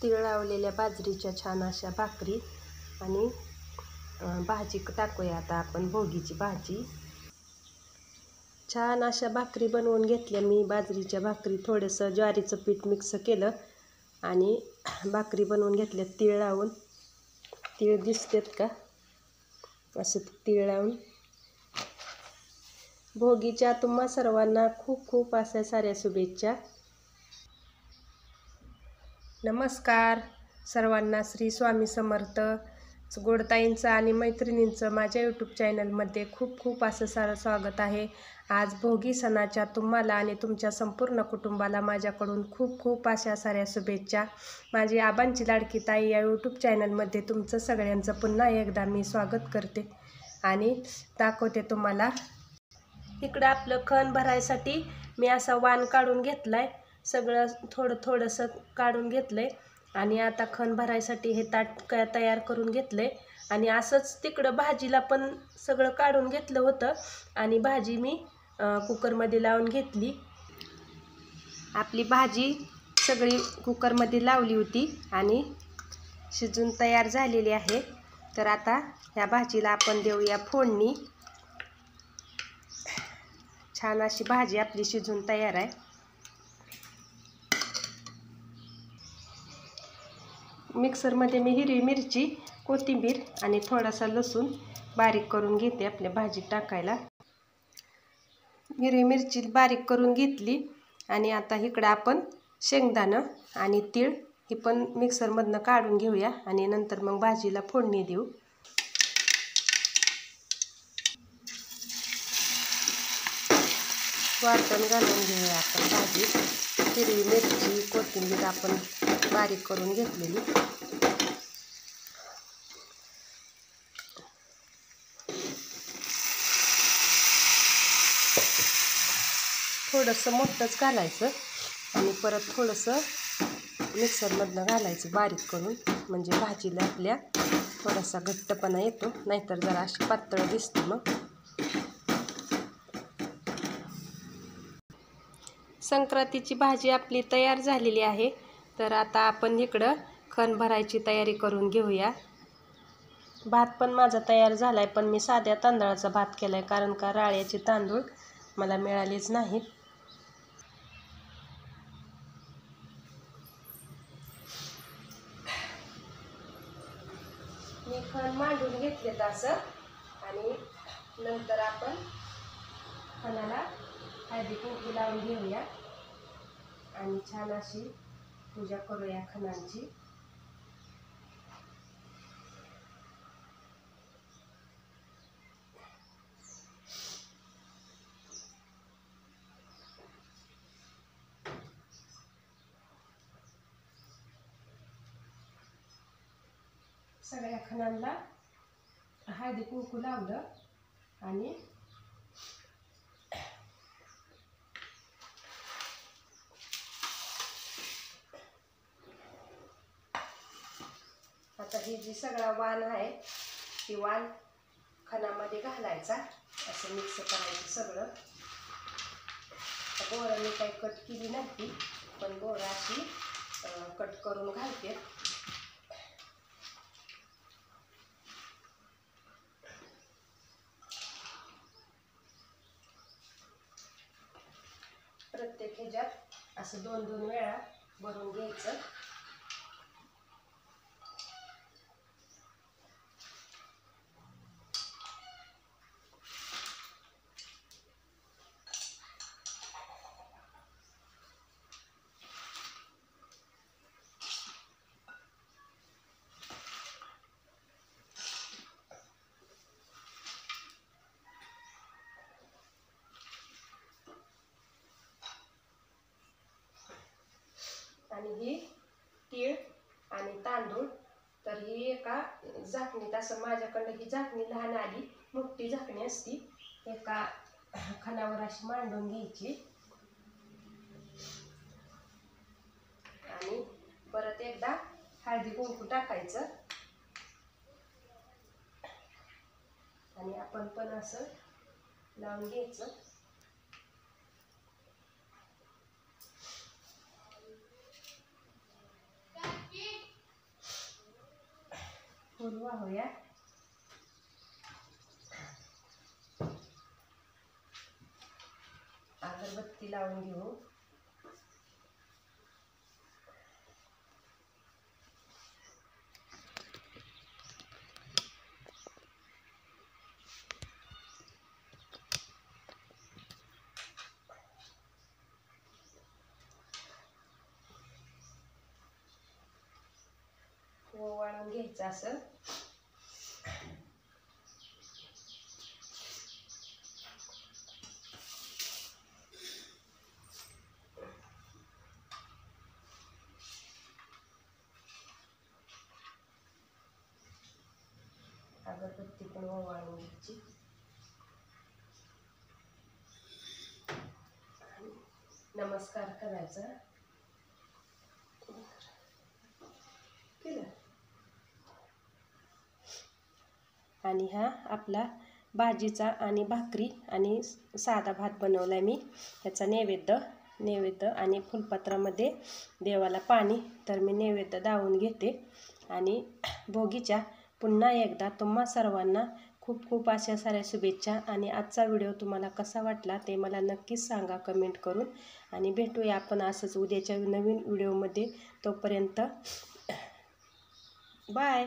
तीळ लावलेल्या बाजरीच्या छान अशा भाकरी आणि भाजी टाकूया आता आपण, भोगीची भाजी। छान अशा भाकरी बनवून घेतल्या मी, बाजरीच्या भाकरी। थोडंसं ज्वारीचं पीठ मिक्स केलं आणि भाकरी बनवून घेतल्या तीळ लावून। तीळ दिसतात का, असं तीळ लावून। भोगीच्या तुम्हा सर्वांना खूप खूप अशा साऱ्या शुभेच्छा। नमस्कार सर्वांना, श्री स्वामी समर्थ। गोडताईंचं आणि मैत्रिणींचं माझ्या यूट्यूब चॅनलमध्ये खूप खूप असं सारं स्वागत आहे। आज भोगी सणाच्या तुम्हाला आणि तुमच्या संपूर्ण कुटुंबाला माझ्याकडून खूप खूप अशा साऱ्या शुभेच्छा। माझी आबांची लाडकी ताई या यूट्यूब चॅनलमध्ये तुमचं सगळ्यांचं पुन्हा एकदा मी स्वागत करते आणि दाखवते तुम्हाला। इकडं आपलं खण भरायसाठी मी असा वाण काढून घेतलाय, सगळं थोडं थोडंसं काढून घेतलंय आणि आता खण भरायसाठी हे ताट तयार करून घेतलंय। आणि असंच तिकडं भाजीला पण सगळं काढून घेतलं होतं आणि भाजी मी कुकरमध्ये लावून घेतली। आपली भाजी सगळी कुकरमध्ये लावली होती आणि शिजून तयार झालेली आहे। तर आता ह्या भाजीला आपण देऊया फोडणी। छान अशी भाजी आपली शिजून तयार आहे। मिक्सरमध्ये मी हिरवी मिरची, कोथिंबीर आणि थोडासा लसूण बारीक करून घेते आपल्या भाजीत टाकायला। हिरवी मिरची बारीक करून घेतली आणि आता इकडं आपण शेंगदाणं आणि तीळ हे पण मिक्सरमधनं काढून घेऊया आणि नंतर मग भाजीला फोडणी देऊ। वाटण घालून घेऊया आपण भाजीत। हिरवी मिरची, कोथिंबीर आपण बारीक करून घेतलेली। थोडंसं मोठंच घालायचं आणि परत थोडंसं मिक्सरमधनं घालायचं बारीक करून, म्हणजे भाजीला आपल्या थोडासा घट्टपणा येतो, नाहीतर जरा अशी पातळ दिसते मग। संक्रांतीची भाजी आपली तयार झालेली आहे। तर आता आपण इकडं खण भरायची तयारी करून घेऊया। भात पण माझा तयार झालाय, पण मी साध्या तांदळाचा भात केलाय, कारण का राळ्याचे तांदूळ मला मिळालेच नाहीत। मी खण मांडून घेतले असं आणि नंतर आपण खणाला हळदी कुंकू लावून घेऊया आणि छान अशी पूजा करूया खणांची। सगळ्या खणांना हळदी कुंकू लावलं आणि आता ही जी सगळा वाण आहे ती वाण खणामध्ये घालायचा, असं मिक्स करायचं सगळं। बोरं मी काही कट केली नव्हती, पण बोरं अशी कट करून घालते। प्रत्येक ह्याच्यात असं 2-2 वेळा भरून घ्यायचं। आणि ही तीळ आणि तांदूळ, तर ही एका झाकणीत, असं माझ्याकडे ही झाकणी लहान आली, मोठी झाकणी असती, एका खणावर अशी मांडून घ्यायची आणि परत एकदा हळदी कुंकू टाकायचं आणि आपण पण असं लावून घ्यायचं। फुल वाहूया. अगरबत्ती लावून घेऊ. ओवाळून घ्यायचं असं. अगरबत्ती पण ओवाळून घ्यायची. नमस्कार करायचा. केलं. आणि हा आपला भाजीचा आणि भाकरी आणि साधा भात बनवलाय मी. ह्याचा नैवेद्य आणि फुलपत्रामध्ये देवाला पाणी. तर मी नैवेद्य दावून घेते. आणि भोगीच्या पुन्हा एकदा तुम्हा सर्वांना खूप खूप अशा साऱ्या शुभेच्छा. आणि आजचा व्हिडिओ तुम्हाला कसा वाटला ते मला नक्कीच सांगा कमेंट करून. आणि भेटूया आपण असंच उद्याच्या नवीन व्हिडिओमध्ये. तोपर्यंत बाय.